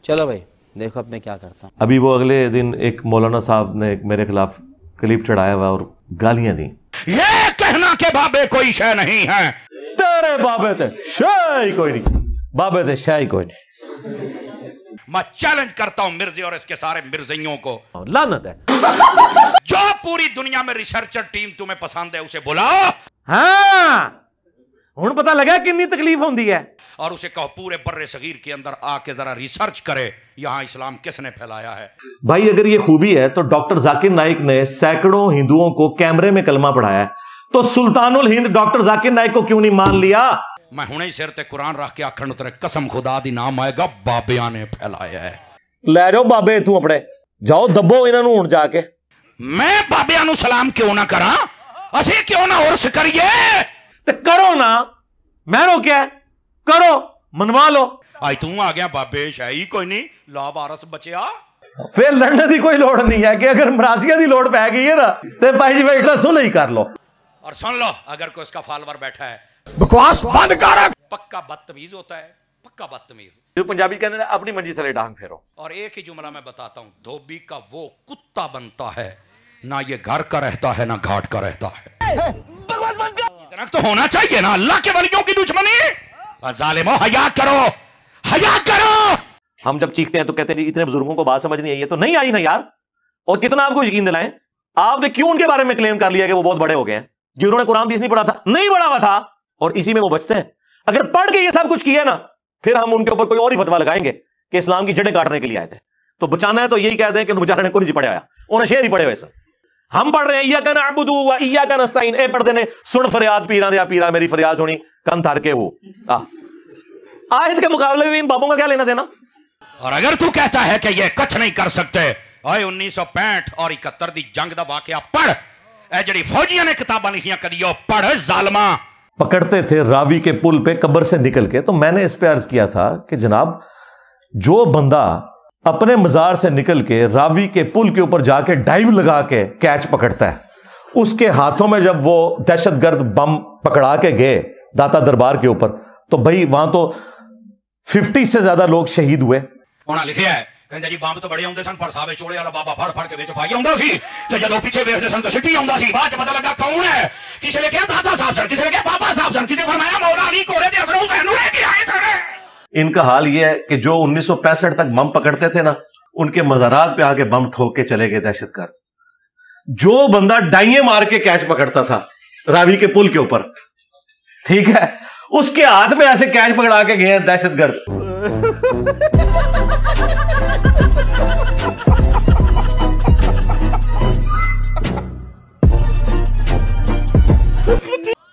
चलो भाई देखो अब मैं क्या करता हूँ। अभी वो अगले दिन एक मौलाना साहब ने मेरे खिलाफ क्लिप चढ़ाया हुआ और गालियां दी। ये कहना के बाबे कोई शय नहीं है, तेरे बाबे थे शय कोई नहीं, बाबे थे शय कोई नहीं। मैं चैलेंज करता हूं मिर्जे और इसके सारे मिर्जियों को, लानत है। जो पूरी दुनिया में रिसर्चर टीम तुम्हें पसंद है उसे बुलाओ। हाँ हुण पता लगा कितनी तकलीफ होती है। और उसे कहो पूरे बर्रे सगीर के अंदर आके जरा रिसर्च करे यहां इस्लाम किसने फैलाया है। भाई अगर ये खूबी है तो डॉक्टर जाकिर नाइक ने सैकड़ों हिंदुओं को कैमरे में कलमा पढ़ाया है, तो सुल्तानुल हिंद डॉक्टर जाकिर नाइक को क्यों नहीं मान लिया? मैं हुणे ही सिर ते कुरान रख के आखण उतरे कसम खुदा दी नाम आएगा बाबिया ने फैलाया है। ले जाओ बाबे तू अपने जाओ दबो इन्हां नूं हुण जाके। मैं बाबिया नूं सलाम क्यों ना करा, असी क्यों ना उर्स करिए? ते करो ना, मैं रोकिया करो, मनवा लो। आज तू आ गया बाबे शाही कोई नहीं ला वारस बचिया, फिर लड़ने की कोई लोड़ नहीं है कि अगर मरासिया की लोड़ पै गई है ना तो भाई जी बैठा सुलह ही कर लो। और सुन लो अगर कोई इसका फॉलोअर बैठा है बकवास बंद कर, पक्का बदतमीज होता है, पक्का बदतमीज। जो पंजाबी कहते हैं अपनी मंजी थले डांग फेरो। और एक ही जुमला मैं बताता हूं, धोबी का वो कुत्ता बनता है ना ये घर का रहता है ना घाट का रहता है। बकवास बंद कर, इतना तो होना चाहिए ना, अल्लाह के वलियों की दुश्मनी। जालिमो हया करो, हया करो। हम जब चीखते हैं तो कहते हैं इतने बुजुर्गों को बात समझ नहीं आई है, तो नहीं आई ना यार। और कितना आपको यकीन दिलाएं, आपने क्यों उनके बारे में क्लेम कर लिया कि वो बहुत बड़े हो गए हैं? जिन्होंने कुरान हदीस नहीं पढ़ा था, नहीं पढ़ा हुआ था, और इसी में वो बचते हैं। अगर पढ़ के ये सब कुछ किया ना फिर हम उनके ऊपर कोई और ही फतवा लगाएंगे कि इस्लाम की जड़ें काटने के लिए आए थे। तो बचाना है तो यही कहते हैं कि बेचारे ने कोई नहीं पढ़ाया, उन्हें शेर ही पढ़े हुए। हम पढ़ रहे हैं इय्याका नअबुदु व इय्याका नस्तईन, ए पढ़ते ने सुन फरियाद पीरा दे पीरा मेरी फरियाद सुनी कन धर के वो। आयत के मुकाबले में इन बाबों का क्या लेना देना? और अगर तू कहता है कि ये कुछ नहीं कर सकते, ओए 1965 और 71 दी जंग दा वाकया पढ़, ए जड़ी फौजियां ने किताबां लिखियां करियो पढ़ जालमा। पकड़ते थे रावी के पुल पे कब्र से निकल के, तो मैंने इस पे अर्ज किया था कि जनाब जो बंदा अपने मजार से निकल के रावी के पुल के ऊपर जाके डाइव लगा के कैच पकड़ता है, उसके हाथों में जब वो दहशतगर्द बम पकड़ा के गए दाता दरबार के ऊपर, तो भाई वहां तो 50 से ज्यादा लोग शहीद हुए। उन्हें लिखा है कहंदे जी बंब तो बड़े आउंदे सन पर सावे चोड़े वाला बाबा फड़ फड़ के विच पाई आउंदा सी, ते जदों पीछे वेखदे सन तो सिटी आउंदा सी। बाद पता लगा कौन है, किसी ने कहा दाता साहब सन, किसी ने कहा बाबा साहब सन, किसी ने फरमाया मौला अली कोरे दे असर हुसैन ने कि आए सन। इनका हाल यह है कि जो 1965 तक बम पकड़ते थे ना, उनके मज़ारात पे आके बम ठोक के चले गए दहशतगर्द। जो बंदा डाइये मार के कैच पकड़ता था रावी के पुल के ऊपर, ठीक है, उसके हाथ में ऐसे कैच पकड़ा के गए दहशतगर्द।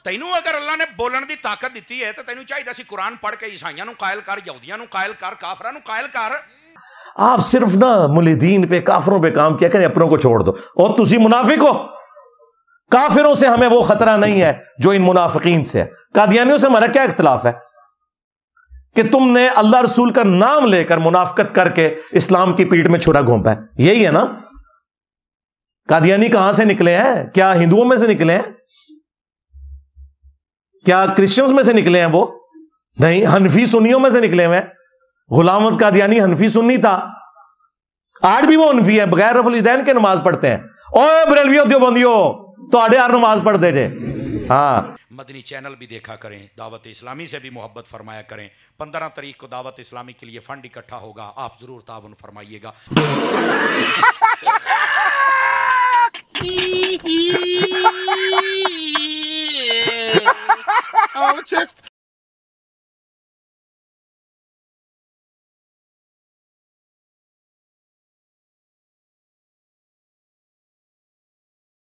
तैनू अगर अल्लाह ने बोलने की ताकत दी है तो तैनू चाहिए सी कुरान पढ़ के ईसाइयां नू कायल कर, यहूदियां नू कायल कर, काफरां नू कायल कर। आप सिर्फ ना मुल्हिदीन पे काफरों पे काम किया करें, अपनों को छोड़ दो। और तुसी मुनाफिक हो, काफिरों से हमें वो खतरा नहीं है जो इन मुनाफिकीन से है। कादियानियों से हमारा क्या इख्तिलाफ है कि तुमने अल्लाह रसूल का नाम लेकर मुनाफिकत करके इस्लाम की पीठ में छुरा घोंपा है, यही है ना? कादियानी कहां से निकले हैं? क्या हिंदुओं में से निकले हैं? क्या क्रिश्चियंस में से निकले हैं? वो नहीं, हनफी सुन्नियों में से निकले हुए हैं। गुलाम अहमद कादियानी हनफी सुन्नी था, आज भी वो हनफी है, बगैर रफुल यदैन के नमाज पढ़ते हैं। ओए बरेलवियों देवबंदियों तो आड़े यार नमाज पढ़ते थे। हाँ, मदनी चैनल भी देखा करें, दावत इस्लामी से भी मोहब्बत फरमाया करें। 15 तारीख को दावत इस्लामी के लिए फंड इकट्ठा होगा, आप जरूर ताउन फरमाइएगा। Oh, just